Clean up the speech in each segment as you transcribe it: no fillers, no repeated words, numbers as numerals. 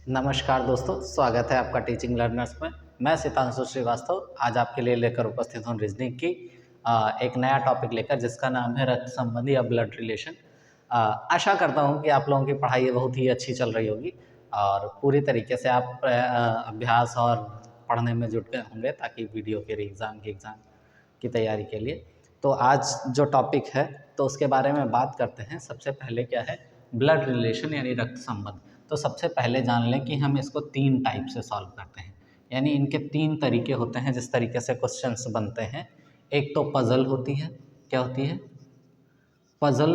नमस्कार दोस्तों, स्वागत है आपका टीचिंग लर्नर्स में। मैं सितांशु श्रीवास्तव आज आपके लिए लेकर उपस्थित हूँ रीजनिंग की एक नया टॉपिक लेकर जिसका नाम है रक्त संबंधी या ब्लड रिलेशन। आशा करता हूँ कि आप लोगों की पढ़ाई बहुत ही अच्छी चल रही होगी और पूरी तरीके से आप अभ्यास और पढ़ने में जुट गए होंगे ताकि वीडियो के एग्ज़ाम की तैयारी के लिए। तो आज जो टॉपिक है तो उसके बारे में बात करते हैं। सबसे पहले क्या है ब्लड रिलेशन यानी रक्त संबंध। तो सबसे पहले जान लें कि हम इसको 3 टाइप से सॉल्व करते हैं, यानी इनके 3 तरीके होते हैं जिस तरीके से क्वेश्चंस बनते हैं। एक तो पज़ल होती है, क्या होती है? पज़ल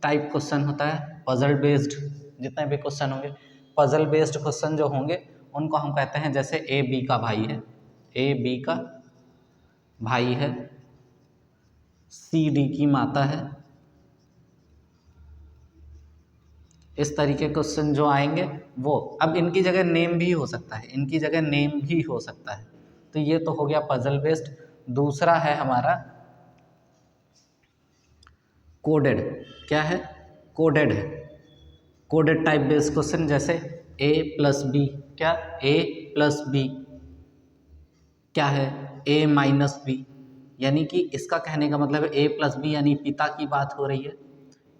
टाइप क्वेश्चन होता है। पज़ल बेस्ड जितने भी क्वेश्चन होंगे, पज़ल बेस्ड क्वेश्चन जो होंगे उनको हम कहते हैं, जैसे ए बी का भाई है, ए बी का भाई है, सी डी की माता है। इस तरीके क्वेश्चन जो आएंगे वो, अब इनकी जगह नेम भी हो सकता है, इनकी जगह नेम भी हो सकता है। तो ये तो हो गया पजल बेस्ड। दूसरा है हमारा कोडेड। क्या है? कोडेड है। कोडेड टाइप बेस्ड क्वेश्चन जैसे ए प्लस बी, क्या ए प्लस बी क्या है? ए माइनस बी, यानी कि इसका कहने का मतलब है ए प्लस बी यानी पिता की बात हो रही है।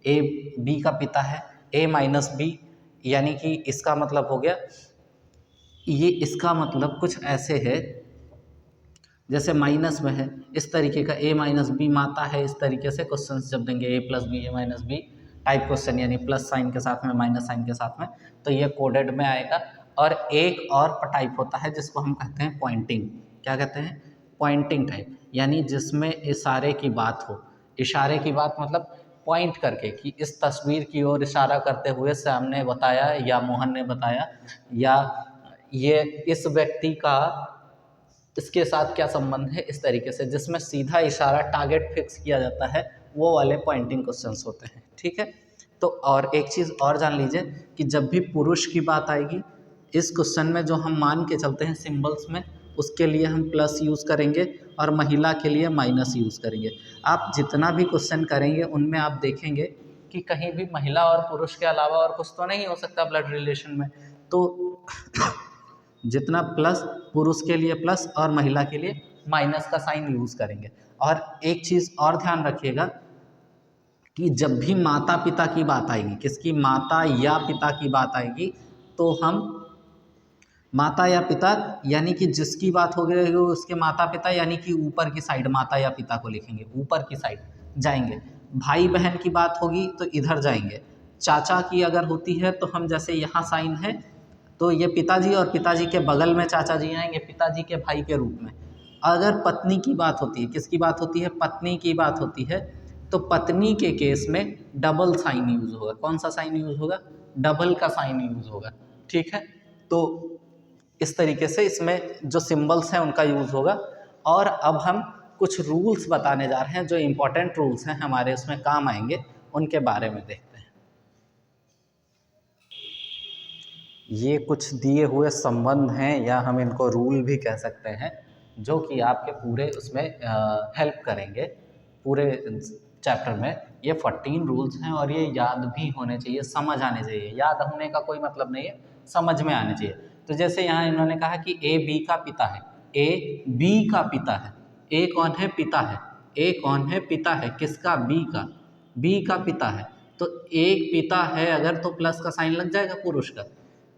ए बी का पिता है, ए माइनस बी यानी कि इसका मतलब हो गया, ये इसका मतलब कुछ ऐसे है जैसे माइनस में है, इस तरीके का ए माइनस बी माता है। इस तरीके से क्वेश्चन जब देंगे ए प्लस बी ए माइनस बी टाइप क्वेश्चन, यानी प्लस साइन के साथ में माइनस साइन के साथ में, तो ये कोडेड में आएगा। और एक और टाइप होता है जिसको हम कहते हैं पॉइंटिंग। क्या कहते हैं? पॉइंटिंग टाइप, यानी जिसमें इशारे की बात हो। इशारे की बात मतलब पॉइंट करके कि इस तस्वीर की ओर इशारा करते हुए श्याम ने बताया या मोहन ने बताया, या ये इस व्यक्ति का इसके साथ क्या संबंध है, इस तरीके से जिसमें सीधा इशारा टारगेट फिक्स किया जाता है, वो वाले पॉइंटिंग क्वेश्चंस होते हैं। ठीक है। तो और एक चीज़ और जान लीजिए कि जब भी पुरुष की बात आएगी इस क्वेश्चन में, जो हम मान के चलते हैं सिंबल्स में, उसके लिए हम प्लस यूज़ करेंगे और महिला के लिए माइनस यूज़ करेंगे। आप जितना भी क्वेश्चन करेंगे उनमें आप देखेंगे कि कहीं भी महिला और पुरुष के अलावा और कुछ तो नहीं हो सकता ब्लड रिलेशन में। तो जितना प्लस, पुरुष के लिए प्लस और महिला के लिए माइनस का साइन यूज़ करेंगे। और एक चीज़ और ध्यान रखिएगा कि जब भी माता पिता की बात आएगी, किसकी? माता या पिता की बात आएगी, तो हम माता या पिता यानी कि जिसकी बात हो गई उसके माता पिता, यानी कि ऊपर की साइड माता या पिता को लिखेंगे, ऊपर की साइड जाएंगे। भाई बहन की बात होगी तो इधर जाएंगे। चाचा की अगर होती है तो हम, जैसे यहाँ साइन है तो ये पिताजी, और पिताजी के बगल में चाचा जी आएंगे पिताजी के भाई के रूप में। अगर पत्नी की बात होती है, किसकी बात होती है? पत्नी की बात होती है, तो पत्नी के केस में डबल साइन यूज़ होगा। कौन सा साइन यूज़ होगा? डबल का साइन यूज़ होगा। ठीक है। तो इस तरीके से इसमें जो सिंबल्स हैं उनका यूज़ होगा। और अब हम कुछ रूल्स बताने जा रहे हैं जो इम्पोर्टेंट रूल्स हैं, हमारे उसमें काम आएंगे, उनके बारे में देखते हैं। ये कुछ दिए हुए संबंध हैं या हम इनको रूल भी कह सकते हैं, जो कि आपके पूरे उसमें हेल्प करेंगे। पूरे चैप्टर में ये 14 रूल्स हैं और ये याद भी होने चाहिए, समझ आने चाहिए। याद होने का कोई मतलब नहीं है, समझ में आने चाहिए। तो जैसे यहाँ इन्होंने कहा कि ए बी का पिता है, ए बी का पिता है। ए कौन है? पिता है। ए कौन है? पिता है। किसका? बी का। बी का पिता है। तो एक पिता है अगर, तो प्लस का साइन लग जाएगा पुरुष का।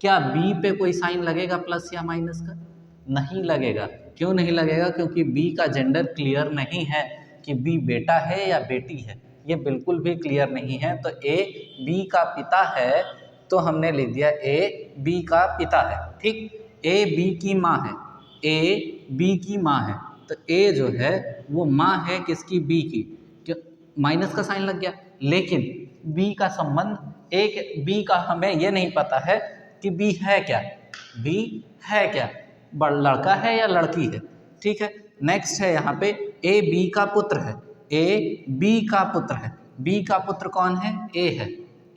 क्या बी पे कोई साइन लगेगा प्लस या माइनस का? नहीं लगेगा। क्यों नहीं लगेगा? क्योंकि बी का जेंडर क्लियर नहीं है कि बी बेटा है या बेटी है, ये बिल्कुल भी क्लियर नहीं है। तो ए बी का पिता है, तो हमने लिख दिया ए बी का पिता है। ठीक। ए बी की माँ है, ए बी की माँ है, तो ए जो है वो माँ है किसकी? बी की। क्यों? माइनस का साइन लग गया। लेकिन बी का संबंध, एक बी का हमें ये नहीं पता है कि बी है क्या, बी है क्या, लड़का है या लड़की है। ठीक है। नेक्स्ट है यहाँ पे ए बी का पुत्र है, ए बी का पुत्र है। बी का पुत्र कौन है? ए है।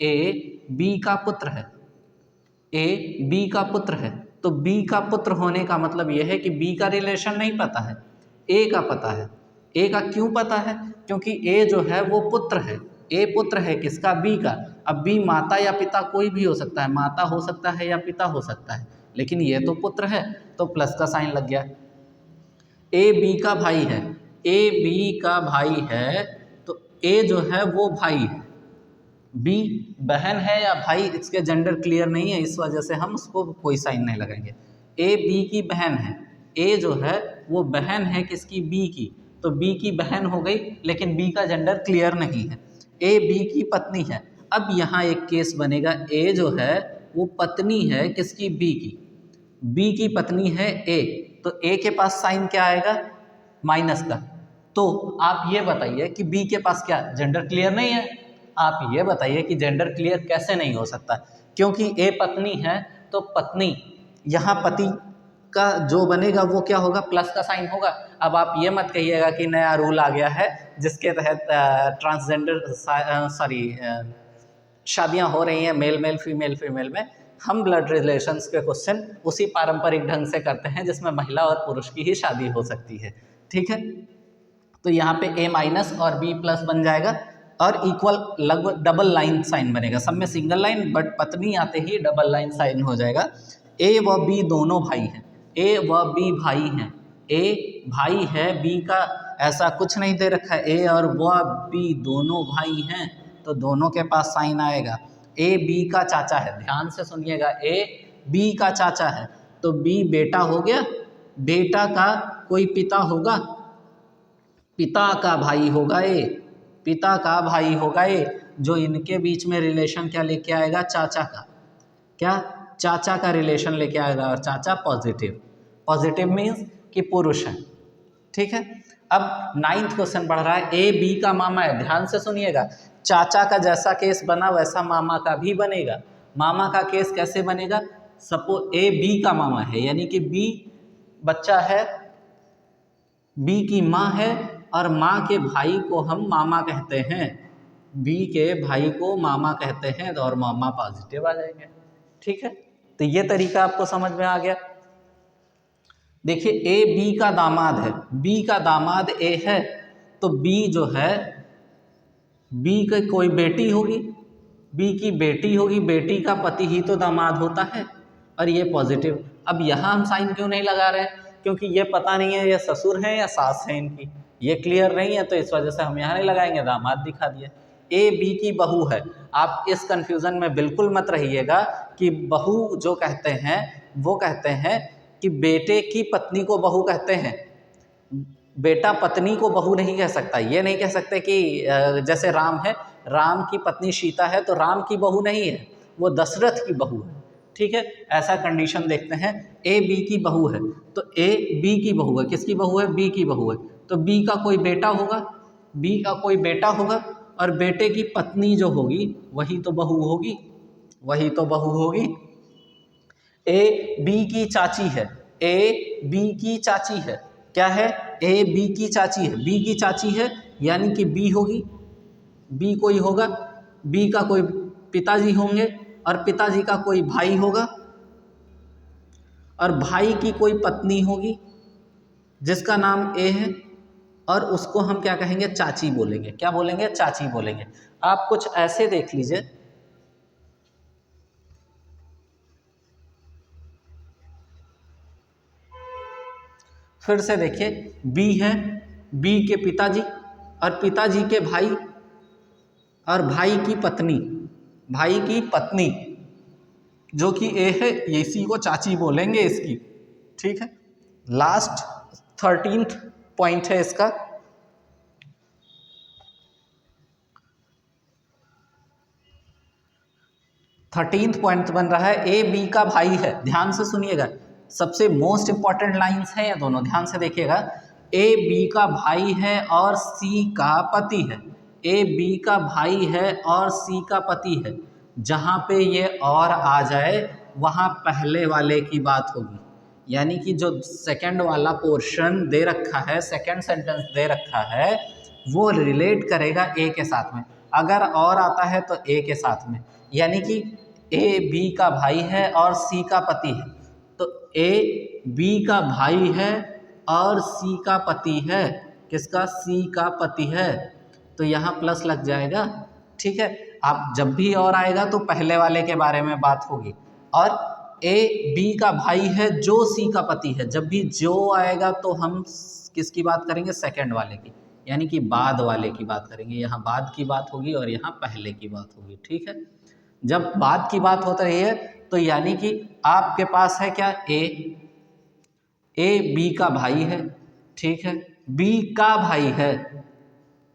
ए बी का पुत्र है, ए बी का पुत्र है। तो बी का पुत्र होने का मतलब यह है कि बी का रिलेशन नहीं पता है, ए का पता है। ए का क्यों पता है? क्योंकि ए जो है वो पुत्र है, ए पुत्र है किसका, बी का। अब बी माता या पिता कोई भी हो सकता है, माता हो सकता है या पिता हो सकता है, लेकिन ये तो पुत्र है तो प्लस का साइन लग गया। ए बी का भाई है, ए बी का भाई है तो ए जो है वो भाई है, बी बहन है या भाई, इसके जेंडर क्लियर नहीं है, इस वजह से हम उसको कोई साइन नहीं लगाएंगे। ए बी की बहन है, ए जो है वो बहन है किसकी, बी की, तो बी की बहन हो गई, लेकिन बी का जेंडर क्लियर नहीं है। ए बी की पत्नी है, अब यहाँ एक केस बनेगा, ए जो है वो पत्नी है किसकी, बी की, बी की पत्नी है ए, तो ए के पास साइन क्या आएगा, माइनस का। तो आप ये बताइए कि बी के पास क्या जेंडर क्लियर नहीं है, आप ये बताइए कि जेंडर क्लियर कैसे नहीं हो सकता, क्योंकि ए पत्नी है तो पत्नी, यहाँ पति का जो बनेगा वो क्या होगा, प्लस का साइन होगा। अब आप ये मत कहिएगा कि नया रूल आ गया है जिसके तहत ट्रांसजेंडर शादियां हो रही हैं मेल मेल फीमेल फीमेल में, हम ब्लड रिलेशंस के क्वेश्चन उसी पारंपरिक ढंग से करते हैं जिसमें महिला और पुरुष की ही शादी हो सकती है, ठीक है। तो यहाँ पे ए माइनस और बी प्लस बन जाएगा और इक्वल लगभग डबल लाइन साइन बनेगा, सब में सिंगल लाइन बट पत्नी आते ही डबल लाइन साइन हो जाएगा। ए व बी दोनों भाई हैं, ए व बी भाई हैं, ए भाई है, बी का ऐसा कुछ नहीं दे रखा है, ए और व बी दोनों भाई हैं तो दोनों के पास साइन आएगा। ए बी का चाचा है, ध्यान से सुनिएगा, ए बी का चाचा है तो बी बेटा हो गया, बेटा का कोई पिता होगा, पिता का भाई होगा ए, पिता का भाई होगा ए, जो इनके बीच में रिलेशन क्या लेके आएगा, चाचा का, क्या चाचा का रिलेशन लेके आएगा, और चाचा पॉजिटिव, पॉजिटिव मीन्स कि पुरुष है, ठीक है। अब 9th क्वेश्चन बढ़ रहा है, ए बी का मामा है, ध्यान से सुनिएगा, चाचा का जैसा केस बना वैसा मामा का भी बनेगा। मामा का केस कैसे बनेगा, सपोज ए बी का मामा है, यानी कि बी बच्चा है, बी की माँ है और माँ के भाई को हम मामा कहते हैं, बी के भाई को मामा कहते हैं और मामा पॉजिटिव आ जाएंगे, ठीक है। तो ये तरीका आपको समझ में आ गया। देखिए ए बी का दामाद है, बी का दामाद ए है तो बी जो है, बी की कोई बेटी होगी, बी की बेटी होगी, बेटी का पति ही तो दामाद होता है और ये पॉजिटिव। अब यहाँ हम साइन क्यों नहीं लगा रहे हैं, क्योंकि ये पता नहीं है ये ससुर है या सास है इनकी, ये क्लियर नहीं है, तो इस वजह से हम यहाँ नहीं लगाएंगे, दामाद दिखा दिया। ए बी की बहू है, आप इस कंफ्यूजन में बिल्कुल मत रहिएगा कि बहू जो कहते हैं वो कहते हैं कि बेटे की पत्नी को बहू कहते हैं, बेटा पत्नी को बहू नहीं कह सकता, ये नहीं कह सकते कि जैसे राम है, राम की पत्नी सीता है तो राम की बहू नहीं है, वो दशरथ की बहू है, ठीक है। ऐसा कंडीशन देखते हैं, ए बी की बहू है तो ए बी की बहू है, किसकी बहू है, बी की बहू है, तो बी का कोई बेटा होगा, बी का कोई बेटा होगा और बेटे की पत्नी जो होगी वही तो बहू होगी, वही तो बहू होगी। ए बी की चाची है, ए बी की चाची है, क्या है, ए बी की चाची है, बी की चाची है यानी कि बी होगी, बी कोई होगा, बी का कोई पिताजी होंगे और पिताजी का कोई भाई होगा और भाई की कोई पत्नी होगी जिसका नाम ए है और उसको हम क्या कहेंगे, चाची बोलेंगे, क्या बोलेंगे, चाची बोलेंगे। आप कुछ ऐसे देख लीजिए, फिर से देखिए, बी है, बी के पिताजी और पिताजी के भाई और भाई की पत्नी, भाई की पत्नी जो कि ए है, इसी को चाची बोलेंगे इसकी, ठीक है। लास्ट 13th पॉइंट है इसका, पॉइंट बन रहा है, ए बी का भाई है, ध्यान से सुनिएगा, सबसे मोस्ट इंपॉर्टेंट लाइंस हैं ये दोनों, ध्यान से देखिएगा। ए बी का भाई है और सी का पति है, ए बी का भाई है और सी का पति है, जहाँ पे ये और आ जाए वहाँ पहले वाले की बात होगी, यानी कि जो सेकंड वाला पोर्शन दे रखा है, सेकंड सेंटेंस दे रखा है, वो रिलेट करेगा ए के साथ में, अगर और आता है तो ए के साथ में, यानी कि ए बी का भाई है और सी का पति है, तो ए बी का भाई है और सी का पति है, किसका, सी का पति है, तो यहाँ प्लस लग जाएगा ठीक है। आप जब भी और आएगा तो पहले वाले के बारे में बात होगी। और ए बी का भाई है जो सी का पति है, जब भी जो आएगा तो हम किसकी बात करेंगे, सेकंड वाले की, यानी कि बाद वाले की बात करेंगे। यहाँ बाद की बात होगी और यहाँ पहले की बात होगी, ठीक है। जब बाद की बात होती रही है तो यानी कि आपके पास है क्या, ए बी का भाई है, ठीक है, बी का भाई है,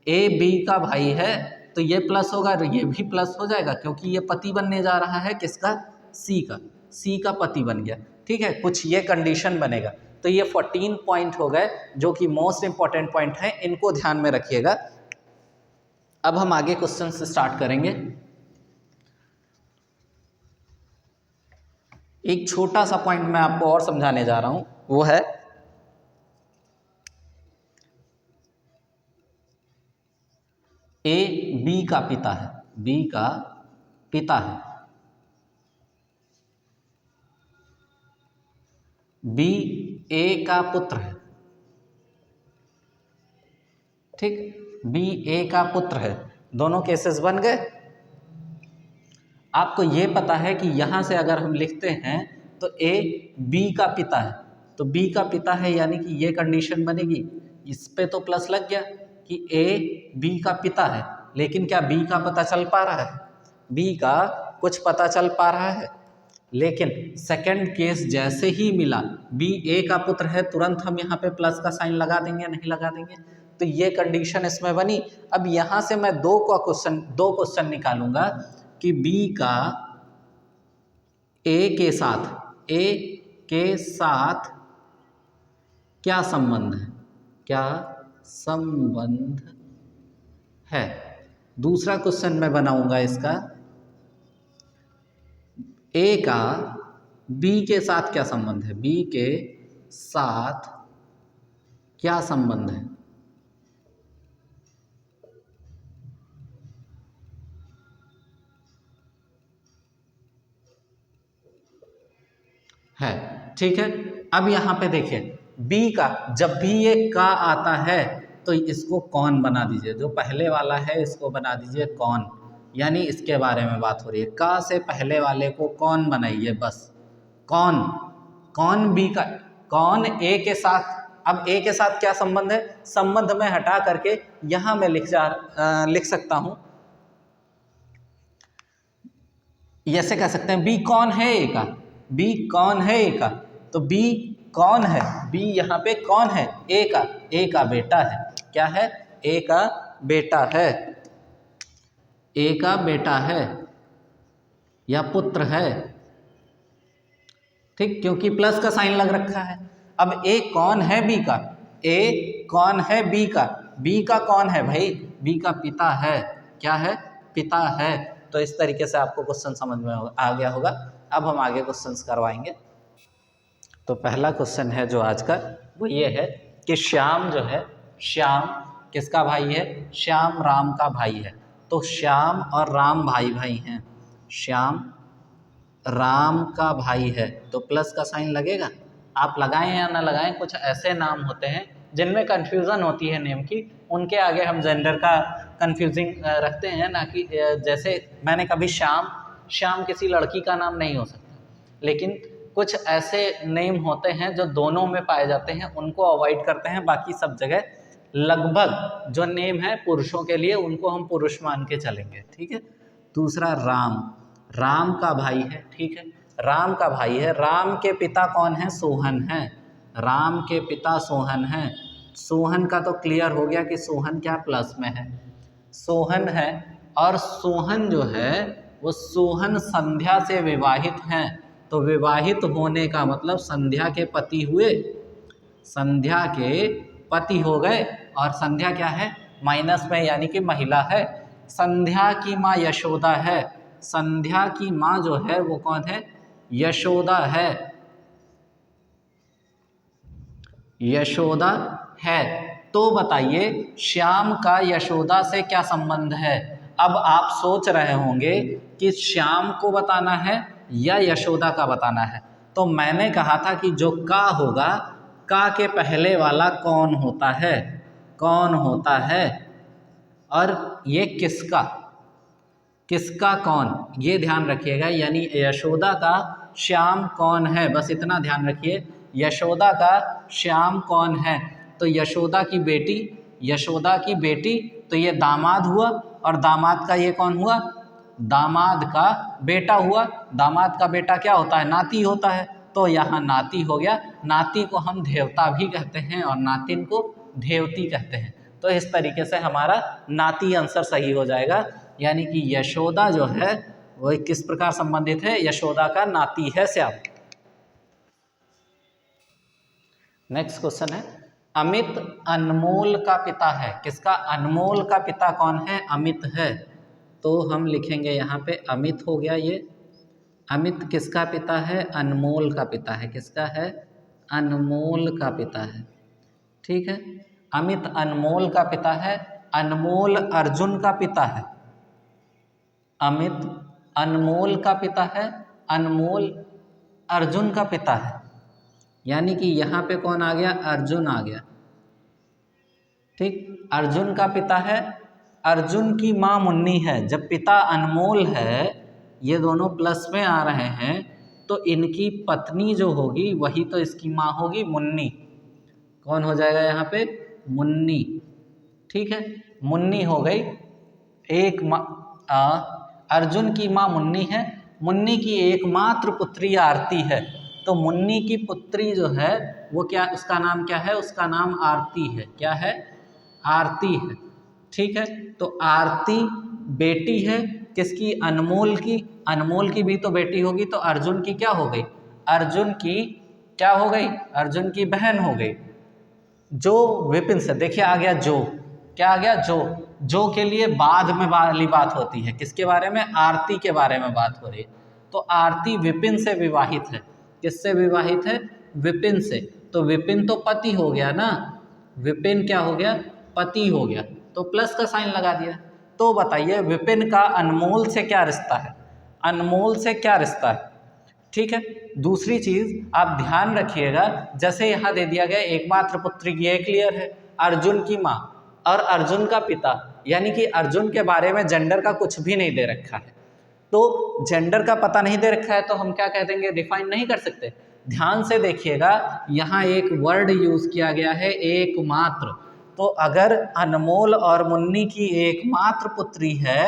ए बी का भाई है, तो ये प्लस होगा और ये भी प्लस हो जाएगा क्योंकि ये पति बनने जा रहा है किसका, सी का पति बन गया, ठीक है। कुछ ये कंडीशन बनेगा। तो ये 14 पॉइंट हो गए जो कि मोस्ट इंपॉर्टेंट पॉइंट है, इनको ध्यान में रखिएगा। अब हम आगे क्वेश्चन से स्टार्ट करेंगे। एक छोटा सा पॉइंट मैं आपको और समझाने जा रहा हूं, वो है ए बी का पिता है, बी का पिता है, बी ए का पुत्र है, ठीक, बी ए का पुत्र है। दोनों केसेस बन गए। आपको ये पता है कि यहाँ से अगर हम लिखते हैं तो ए बी का पिता है, तो बी का पिता है यानी कि ये कंडीशन बनेगी, इस पे तो प्लस लग गया कि ए बी का पिता है, लेकिन क्या बी का पता चल पा रहा है, बी का कुछ पता चल पा रहा है। लेकिन सेकंड केस जैसे ही मिला, बी ए का पुत्र है, तुरंत हम यहाँ पे प्लस का साइन लगा देंगे, नहीं लगा देंगे, तो ये कंडीशन इसमें बनी। अब यहाँ से मैं दो क्वेश्चन निकालूंगा कि बी का ए के साथ क्या संबंध है, क्या संबंध है। दूसरा क्वेश्चन मैं बनाऊंगा इसका, ए का बी के साथ क्या संबंध है, बी के साथ क्या संबंध है, ठीक है। अब यहाँ पे देखिए बी का जब भी ये का आता है तो इसको कौन बना दीजिए, जो पहले वाला है इसको बना दीजिए कौन, यानी इसके बारे में बात हो रही है। का से पहले वाले को कौन बनाइए, बस कौन बी का, कौन ए के साथ। अब ए के साथ क्या संबंध है, संबंध में हटा करके यहाँ मैं लिख सकता हूँ, ऐसे कह सकते हैं बी कौन है ए का, बी कौन है ए का, तो बी कौन है, बी यहाँ पे कौन है, ए का बेटा है, क्या है, ए का बेटा है, ए का बेटा है या पुत्र है, ठीक, क्योंकि प्लस का साइन लग रखा है। अब ए कौन है बी का, ए कौन है बी का, बी का कौन है भाई, बी का पिता है, क्या है, पिता है। तो इस तरीके से आपको क्वेश्चन समझ में आ गया होगा। अब हम आगे क्वेश्चंस करवाएंगे। तो पहला क्वेश्चन है जो आज का वो ये है कि श्याम जो है, श्याम किसका भाई है, श्याम राम का भाई है। तो श्याम और राम भाई भाई हैं, श्याम राम का भाई है, तो प्लस का साइन लगेगा। आप लगाएं या ना लगाएं, कुछ ऐसे नाम होते हैं जिनमें कन्फ्यूज़न होती है नेम की, उनके आगे हम जेंडर का कन्फ्यूजिंग रखते हैं ना, कि जैसे मैंने कभी श्याम किसी लड़की का नाम नहीं हो सकता, लेकिन कुछ ऐसे नेम होते हैं जो दोनों में पाए जाते हैं, उनको अवॉइड करते हैं। बाकी सब जगह लगभग जो नेम है पुरुषों के लिए उनको हम पुरुष मान के चलेंगे, ठीक है। दूसरा राम का भाई है, ठीक है, राम का भाई है। राम के पिता कौन है, सोहन है, राम के पिता सोहन है। सोहन का तो क्लियर हो गया कि सोहन क्या प्लस में है, सोहन है। और सोहन जो है वो सोहन संध्या से विवाहित हैं, तो विवाहित होने का मतलब संध्या के पति हुए, संध्या के पति हो गए। और संध्या क्या है, माइनस में, यानी कि महिला है। संध्या की माँ यशोदा है, संध्या की माँ जो है वो कौन है, यशोदा है, यशोदा है। तो बताइए श्याम का यशोदा से क्या संबंध है। अब आप सोच रहे होंगे कि श्याम को बताना है या यशोदा का बताना है। तो मैंने कहा था कि जो का होगा, का के पहले वाला कौन होता है, कौन होता है, और ये किसका, किसका कौन, ये ध्यान रखिएगा, यानी यशोदा का श्याम कौन है, बस इतना ध्यान रखिए। यशोदा का श्याम कौन है, तो यशोदा की बेटी, यशोदा की बेटी, तो ये दामाद हुआ, और दामाद का ये कौन हुआ, दामाद का बेटा हुआ। दामाद का बेटा क्या होता है, नाती होता है, तो यहाँ नाती हो गया। नाती को हम देवता भी कहते हैं और नातिन को देवती कहते हैं। तो इस तरीके से हमारा नाती आंसर सही हो जाएगा, यानी कि यशोदा जो है वह किस प्रकार संबंधित है, यशोदा का नाती है श्याम। नेक्स्ट क्वेश्चन है, अमित अनमोल का पिता है। किसका, अनमोल का पिता कौन है, अमित है। तो हम लिखेंगे यहाँ पे अमित हो गया ये। अमित किसका पिता है, अनमोल का पिता है। किसका है, अनमोल का पिता है। ठीक है, अमित अनमोल का पिता है। अनमोल अर्जुन का पिता है। अमित अनमोल का पिता है, अनमोल अर्जुन का पिता है, यानी कि यहाँ पे कौन आ गया, अर्जुन आ गया। ठीक, अर्जुन का पिता है। अर्जुन की माँ मुन्नी है। जब पिता अनमोल है, ये दोनों प्लस में आ रहे हैं, तो इनकी पत्नी जो होगी वही तो इसकी माँ होगी, मुन्नी। कौन हो जाएगा यहाँ पे, मुन्नी। ठीक है, मुन्नी हो गई। एक माँ, अर्जुन की माँ मुन्नी है। मुन्नी की एकमात्र पुत्री आरती है। तो मुन्नी की पुत्री जो है वो क्या, उसका नाम क्या है, उसका नाम आरती है। क्या है, आरती है। ठीक है, तो आरती बेटी है किसकी, अनमोल की। अनमोल की भी तो बेटी होगी, तो अर्जुन की क्या हो गई, अर्जुन की क्या हो गई, अर्जुन की बहन हो गई। जो विपिन से, देखिए आ गया जो, क्या आ गया, जो के लिए बाद में वाली बात होती है। किसके बारे में, आरती के बारे में बात हो रही है। तो आरती विपिन से विवाहित है। किससे विवाहित है, विपिन से। तो विपिन तो पति हो गया ना, विपिन क्या हो गया, पति हो गया, तो प्लस का साइन लगा दिया। तो बताइए विपिन का अनमोल से क्या रिश्ता है, अनमोल से क्या रिश्ता है। ठीक है, दूसरी चीज आप ध्यान रखिएगा, जैसे यहाँ दे दिया गया एकमात्र पुत्री की, ये क्लियर है, अर्जुन की माँ और अर्जुन का पिता, यानी कि अर्जुन के बारे में जेंडर का कुछ भी नहीं दे रखा है। तो जेंडर का पता नहीं दे रखा है तो हम क्या कह देंगे, डिफाइन नहीं कर सकते। ध्यान से देखिएगा, यहाँ एक वर्ड यूज किया गया है, एकमात्र। तो अगर अनमोल और मुन्नी की एकमात्र पुत्री है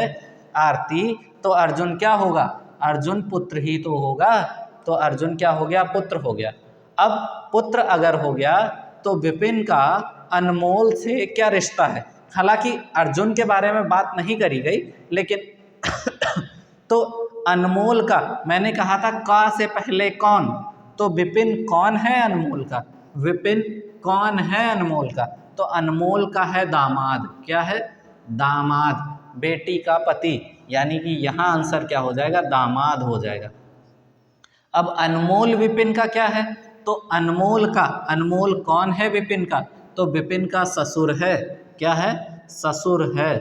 आरती, तो अर्जुन क्या होगा, अर्जुन पुत्र ही तो होगा। तो अर्जुन क्या हो गया, पुत्र हो गया। अब पुत्र अगर हो गया तो विपिन का अनमोल से क्या रिश्ता है। हालांकि अर्जुन के बारे में बात नहीं करी गई, लेकिन तो अनमोल का, मैंने कहा था का से पहले कौन, तो विपिन कौन है, अनमोल का। विपिन कौन है, अनमोल का। तो अनमोल का है दामाद। क्या है, दामाद, बेटी का पति, यानी कि यहाँ आंसर क्या हो जाएगा, दामाद हो जाएगा। अब अनमोल विपिन का क्या है, तो अनमोल का, अनमोल कौन है विपिन का, तो विपिन का ससुर है। क्या है, ससुर है।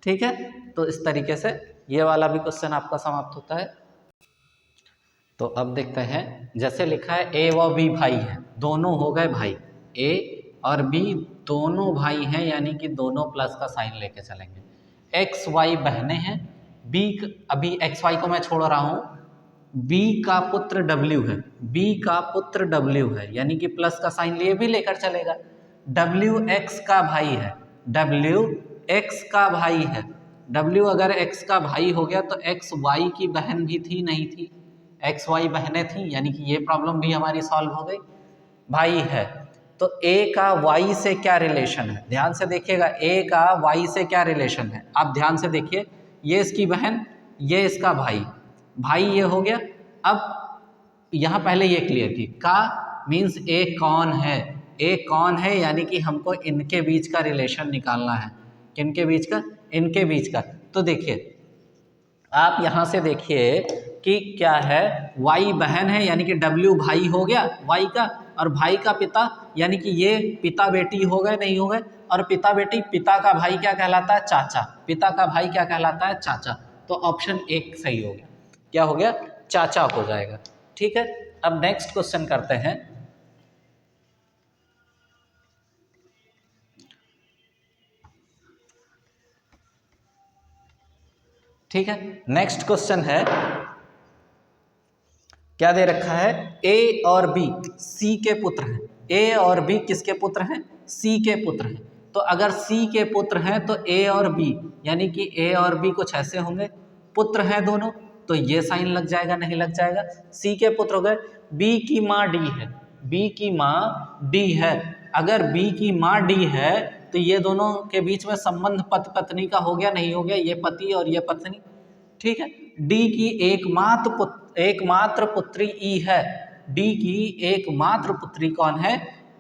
ठीक है, तो इस तरीके से ये वाला भी क्वेश्चन आपका समाप्त होता है। तो अब देखते हैं, जैसे लिखा है ए व बी भाई हैं, दोनों हो गए भाई, ए और बी दोनों भाई हैं, यानी कि दोनों प्लस का साइन लेके चलेंगे। एक्स वाई बहनें हैं, बी, अभी एक्स वाई को मैं छोड़ रहा हूँ, बी का पुत्र डब्ल्यू है, बी का पुत्र डब्ल्यू है, यानी कि प्लस का साइन लिए भी लेकर चलेगा। डब्ल्यू एक्स का भाई है, डब्ल्यू एक्स का भाई है। डब्ल्यू अगर एक्स का भाई हो गया तो एक्स वाई की बहन भी थी, नहीं थी, एक्स वाई बहनें थी, यानी कि ये प्रॉब्लम भी हमारी सॉल्व हो गई। भाई है, तो ए का वाई से क्या रिलेशन है, ध्यान से देखिएगा, ए का वाई से क्या रिलेशन है। आप ध्यान से देखिए, ये इसकी बहन, ये इसका भाई, भाई ये हो गया। अब यहाँ पहले ये क्लियर की, का मीन्स ए कौन है, ए कौन है, यानी कि हमको इनके बीच का रिलेशन निकालना है। किनके बीच का, इनके बीच का। तो देखिए आप यहाँ से देखिए कि क्या है, वाई बहन है, यानी कि डब्ल्यू भाई हो गया वाई का, और भाई का पिता, यानी कि ये पिता बेटी हो गए, नहीं हो गए, और पिता बेटी, पिता का भाई क्या कहलाता है, चाचा, पिता का भाई क्या कहलाता है, चाचा। तो ऑप्शन एक सही हो गया, क्या हो गया, चाचा हो जाएगा। ठीक है, अब नेक्स्ट क्वेश्चन करते हैं। ठीक है। नेक्स्ट क्वेश्चन है, क्या दे रखा है, ए और बी सी के पुत्र हैं। ए और बी किसके पुत्र हैं, सी के पुत्र हैं। तो अगर सी के पुत्र हैं तो ए और बी, यानी कि ए और बी कुछ ऐसे होंगे, पुत्र हैं दोनों, तो ये साइन लग जाएगा, नहीं लग जाएगा, सी के पुत्र हो गए। बी की माँ डी है, बी की माँ डी है, अगर बी की माँ डी है तो ये दोनों के बीच में संबंध पति पत्नी का हो गया, नहीं हो गया, ये पति और ये पत्नी, ठीक है। डी की एकमात्र पुत्री ई है, डी की एकमात्र पुत्री कौन है,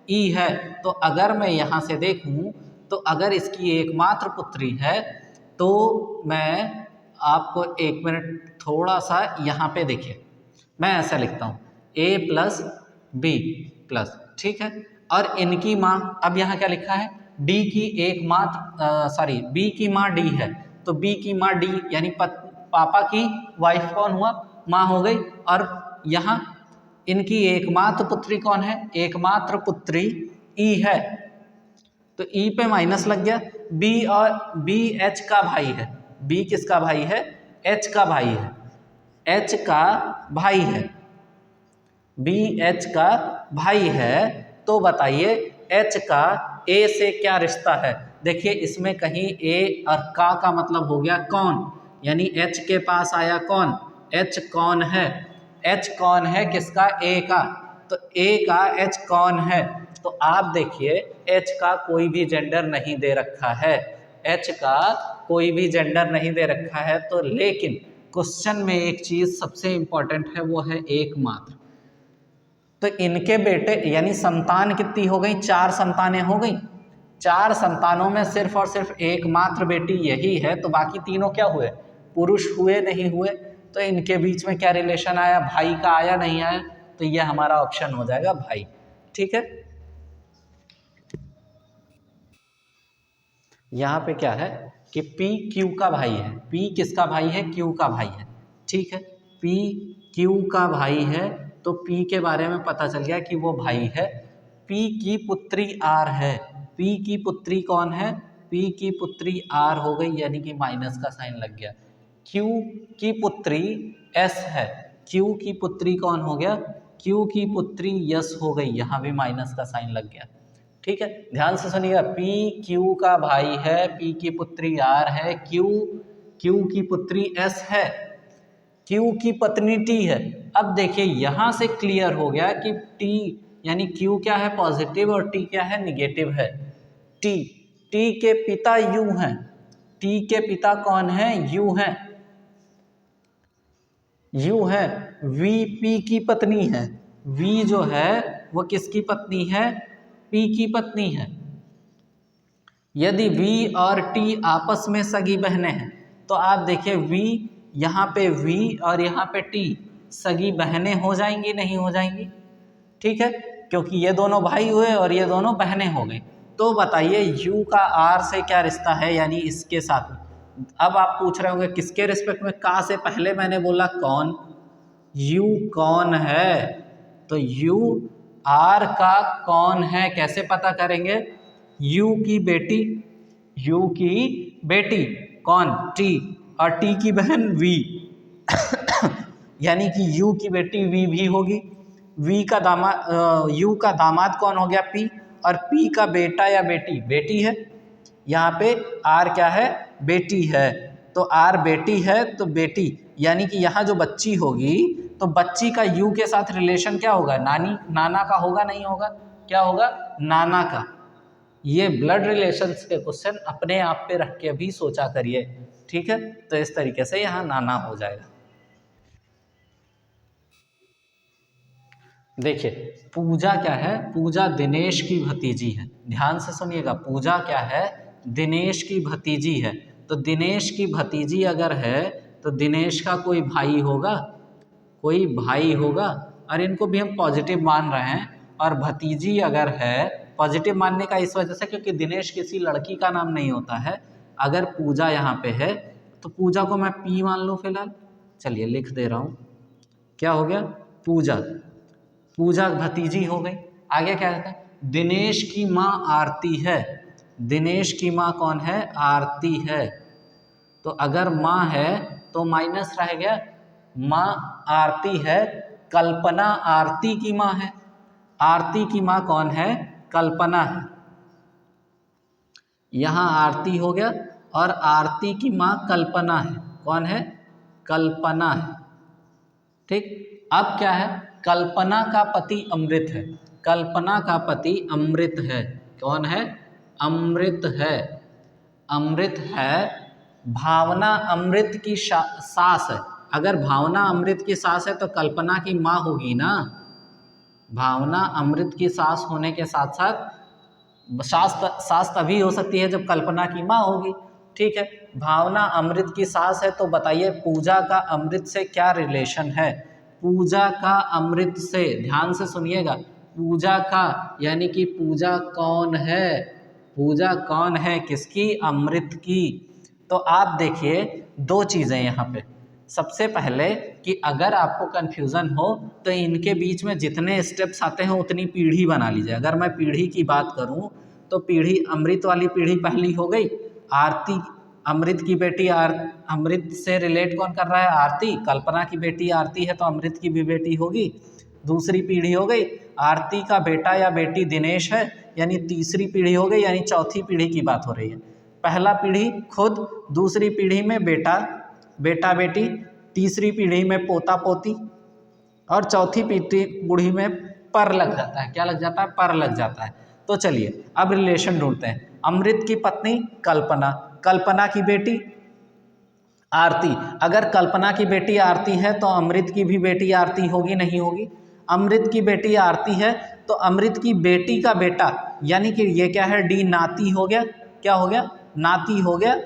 ई है। तो अगर मैं यहाँ से देखूं तो अगर इसकी एकमात्र पुत्री है तो मैं आपको 1 मिनट थोड़ा सा यहाँ पे देखिए, मैं ऐसा लिखता हूँ ए प्लस बी प्लस, ठीक है। और इनकी माँ, अब यहाँ क्या लिखा है, डी की एकमात्र बी की माँ डी है, तो बी की माँ डी यानी पापा की वाइफ कौन हुआ, माँ हो गई। और यहाँ इनकी एकमात्र पुत्री कौन है, एकमात्र पुत्री ई है, तो ई पे माइनस लग गया। बी और बी एच का भाई है, बी किसका भाई है, एच का भाई है, एच का भाई है, बी एच का भाई है। तो बताइए एच का ए से क्या रिश्ता है। देखिए इसमें कहीं ए और का मतलब हो गया कौन, यानी एच के पास आया कौन, एच कौन है, एच कौन है किसका, ए का, तो ए का एच कौन है। तो आप देखिए एच का कोई भी जेंडर नहीं दे रखा है, एच का कोई भी जेंडर नहीं दे रखा है। तो लेकिन क्वेश्चन में एक चीज सबसे इंपॉर्टेंट है, वो है एकमात्र। तो इनके बेटे यानी संतान कितनी हो गई, 4 संतानें हो गई, 4 संतानों में सिर्फ और सिर्फ एकमात्र बेटी यही है, तो बाकी तीनों क्या हुए, पुरुष हुए, नहीं हुए। तो इनके बीच में क्या रिलेशन आया, भाई का आया, नहीं आया, तो ये हमारा ऑप्शन हो जाएगा भाई, ठीक है। यहाँ पे क्या है कि P Q का भाई है, P किसका भाई है, Q का भाई है, ठीक है। P Q का भाई है, तो P के बारे में पता चल गया कि वो भाई है। P की पुत्री R है, P की पुत्री कौन है, P की पुत्री R हो गई, यानी कि माइनस का साइन लग गया। Q की पुत्री S है, Q की पुत्री कौन हो गया, Q की पुत्री यस हो गई, यहाँ भी माइनस का साइन लग गया, ठीक है। ध्यान से सुनिएगा, P Q का भाई है, P की पुत्री R है, Q की पुत्री S है, Q की पत्नी T है। अब देखिए यहाँ से क्लियर हो गया कि T यानी Q क्या है, पॉजिटिव, और T क्या है, निगेटिव है। T के पिता U हैं, T के पिता कौन है, U हैं, U है। V P की पत्नी है, V जो है वो किसकी पत्नी है, P की पत्नी है। यदि V और T आपस में सगी बहनें हैं, तो आप देखिए V, यहाँ पे V और यहाँ पे T सगी बहनें हो जाएंगी, नहीं हो जाएंगी, ठीक है, क्योंकि ये दोनों भाई हुए और ये दोनों बहनें हो गई। तो बताइए U का R से क्या रिश्ता है, यानी इसके साथ में। अब आप पूछ रहे होंगे किसके रिस्पेक्ट में, का से पहले मैंने बोला कौन, U कौन है, तो U R का कौन है, कैसे पता करेंगे, U की बेटी कौन, T, और T की बहन V यानी कि U की बेटी V भी होगी। V का दामाद, U का दामाद कौन हो गया, P, और P का बेटा या बेटी है। यहाँ पे R क्या है, बेटी है, तो R बेटी है, तो बेटी यानी कि यहाँ जो बच्ची होगी, तो बच्ची का U के साथ रिलेशन क्या होगा, नाना का होगा, नहीं होगा, क्या होगा, नाना का। ये ब्लड रिलेशंस के क्वेश्चन अपने आप पे रख के भी सोचा करिए, ठीक है। तो इस तरीके से यहाँ नाना हो जाएगा। देखिए पूजा क्या है, पूजा दिनेश की भतीजी है, ध्यान से सुनिएगा, पूजा क्या है, दिनेश की भतीजी है। तो दिनेश की भतीजी अगर है तो दिनेश का कोई भाई होगा, और इनको भी हम पॉजिटिव मान रहे हैं। और भतीजी अगर है, पॉजिटिव मानने का इस वजह से क्योंकि दिनेश किसी लड़की का नाम नहीं होता है। अगर पूजा यहाँ पे है तो पूजा को मैं P मान लूँ फिलहाल, चलिए लिख दे रहा हूँ, क्या हो गया, पूजा भतीजी हो गई। आगे क्या कहते हैं, दिनेश की माँ आरती है, दिनेश की माँ कौन है, आरती है। तो अगर माँ है तो माइनस रह गया, माँ आरती है, कल्पना आरती की माँ है। आरती की माँ कौन है? कल्पना है। यहाँ आरती हो गया और आरती की माँ कल्पना है। कौन है? कल्पना है। ठीक, अब क्या है? कल्पना का पति अमृत है। कल्पना का पति अमृत है। कौन है? अमृत है। अमृत है। भावना अमृत की सास है। अगर भावना अमृत की सास है तो कल्पना की माँ होगी ना। भावना अमृत की सास होने के साथ साथ सास तभी हो सकती है जब कल्पना की माँ होगी। ठीक है, भावना अमृत की सास है, तो बताइए पूजा का अमृत से क्या रिलेशन है? पूजा का अमृत से, ध्यान से सुनिएगा, पूजा का यानी कि पूजा कौन है? पूजा कौन है? किसकी? अमृत की। तो आप देखिए दो चीज़ें यहाँ पे। सबसे पहले कि अगर आपको कन्फ्यूज़न हो तो इनके बीच में जितने स्टेप्स आते हैं उतनी पीढ़ी बना लीजिए। अगर मैं पीढ़ी की बात करूं तो पीढ़ी अमृत वाली पीढ़ी पहली हो गई। आरती, अमृत की बेटी अमृत से रिलेट कौन कर रहा है? आरती। कल्पना की बेटी आरती है तो अमृत की भी बेटी होगी। दूसरी पीढ़ी हो गई, आरती का बेटा या बेटी दिनेश है, यानी तीसरी पीढ़ी हो गई, यानी चौथी पीढ़ी की बात हो रही है। पहला पीढ़ी खुद, दूसरी पीढ़ी में बेटा बेटा बेटी, तीसरी पीढ़ी में पोता पोती, और चौथी पीढ़ी में पर लग जाता है। क्या लग जाता है? पर लग जाता है। तो चलिए अब रिलेशन ढूंढते हैं। अमृत की पत्नी कल्पना, कल्पना की बेटी आरती। अगर कल्पना की बेटी आरती है तो अमृत की भी बेटी आरती होगी, नहीं होगी? अमृत की बेटी आरती है तो अमृत की बेटी का बेटा, यानी कि ये क्या है? डी, नाती हो गया। क्या हो गया? नाती हो गया।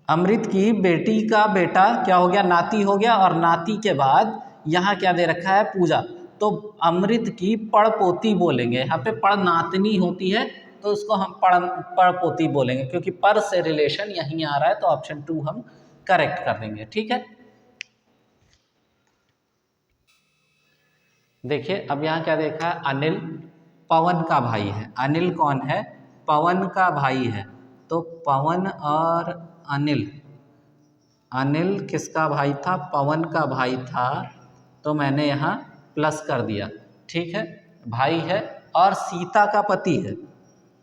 अमृत की बेटी का बेटा क्या हो गया? नाती हो गया। और नाती के बाद यहाँ क्या दे रखा है? पूजा। तो अमृत की पड़पोती बोलेंगे। यहाँ पे पड़नातनी होती है तो उसको हम पड़पोती बोलेंगे, क्योंकि पर से रिलेशन यहीं आ रहा है। तो ऑप्शन 2 हम करेक्ट कर देंगे। ठीक है, देखिए अब यहाँ क्या देखा है? अनिल पवन का भाई है। अनिल कौन है? पवन का भाई है। तो पवन और अनिल, अनिल किसका भाई था? पवन का भाई था। तो मैंने यहाँ प्लस कर दिया। ठीक है, भाई है और सीता का पति है।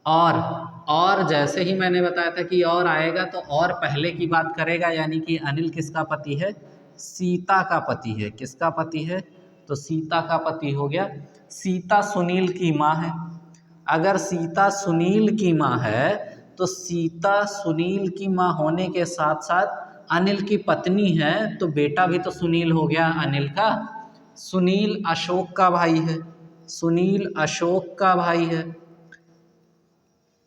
और जैसे ही मैंने बताया था कि और आएगा तो और पहले की बात करेगा, यानी कि अनिल किसका पति है? सीता का पति है। किसका पति है? तो सीता का पति हो गया। सीता सुनील की माँ है। अगर सीता सुनील की माँ है तो सीता सुनील की माँ होने के साथ साथ अनिल की पत्नी है, तो बेटा भी तो सुनील हो गया अनिल का। सुनील अशोक का भाई है। सुनील अशोक का भाई है।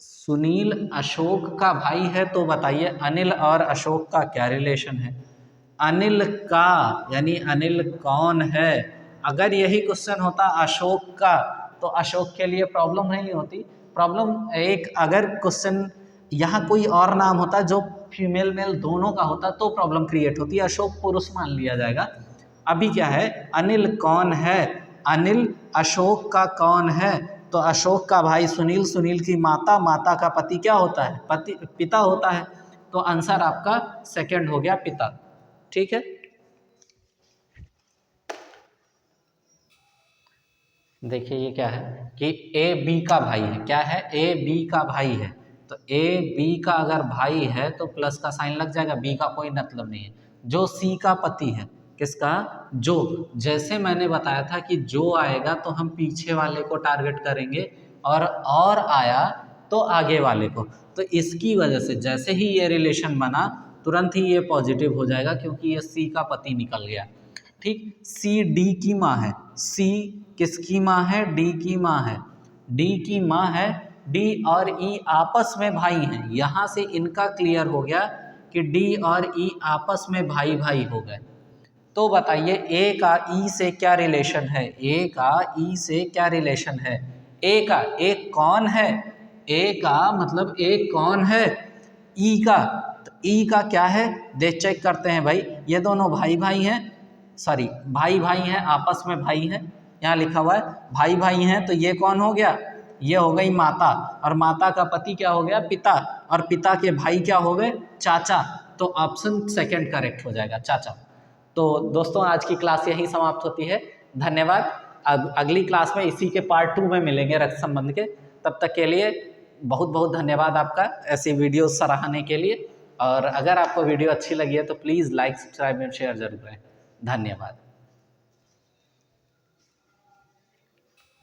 सुनील अशोक का भाई है। तो बताइए अनिल और अशोक का क्या रिलेशन है? अनिल का यानी अनिल कौन है? अगर यही क्वेश्चन होता अशोक का तो अशोक के लिए प्रॉब्लम नहीं होती। प्रॉब्लम एक, अगर क्वेश्चन यहाँ कोई और नाम होता जो फीमेल मेल दोनों का होता तो प्रॉब्लम क्रिएट होती। अशोक पुरुष मान लिया जाएगा। अभी क्या है? अनिल कौन है? अनिल अशोक का कौन है? तो अशोक का भाई सुनील, सुनील की माता, माता का पति क्या होता है? पिता होता है। तो आंसर आपका सेकंड हो गया, पिता। ठीक है, देखिए ये क्या है कि ए बी का भाई है। क्या है? ए बी का भाई है। तो ए बी का अगर भाई है तो प्लस का साइन लग जाएगा, बी का कोई मतलब नहीं है। जो सी का पति है। किसका? जो। जैसे मैंने बताया था कि जो आएगा तो हम पीछे वाले को टारगेट करेंगे और आया तो आगे वाले को। तो इसकी वजह से जैसे ही ये रिलेशन बना तुरंत ही ये पॉजिटिव हो जाएगा, क्योंकि ये सी का पति निकल गया। ठीक, सी डी की माँ है। सी किसकी माँ है? डी की माँ है। डी की माँ है। डी और ई आपस में भाई हैं। यहाँ से इनका क्लियर हो गया कि डी और ई आपस में भाई भाई हो गए। तो बताइए ए का ई से क्या रिलेशन है? ए का ई से क्या रिलेशन है? ए का, ए कौन है? ए का मतलब ए कौन है? ई का, तो ई का क्या है? देख चेक करते हैं भाई। ये दोनों भाई भाई हैं, सॉरी भाई भाई हैं, आपस में भाई हैं। यहाँ लिखा हुआ है भाई भाई हैं। तो ये कौन हो गया? ये हो गई माता। और माता का पति क्या हो गया? पिता। और पिता के भाई क्या हो गए? चाचा। तो ऑप्शन सेकंड करेक्ट हो जाएगा, चाचा। तो दोस्तों आज की क्लास यहीं समाप्त होती है, धन्यवाद। अब अगली क्लास में इसी के पार्ट 2 में मिलेंगे रक्त संबंध के। तब तक के लिए बहुत बहुत धन्यवाद आपका ऐसी वीडियो सराहने के लिए। और अगर आपको वीडियो अच्छी लगी है तो please like, subscribe and share जरूर करें। धन्यवाद।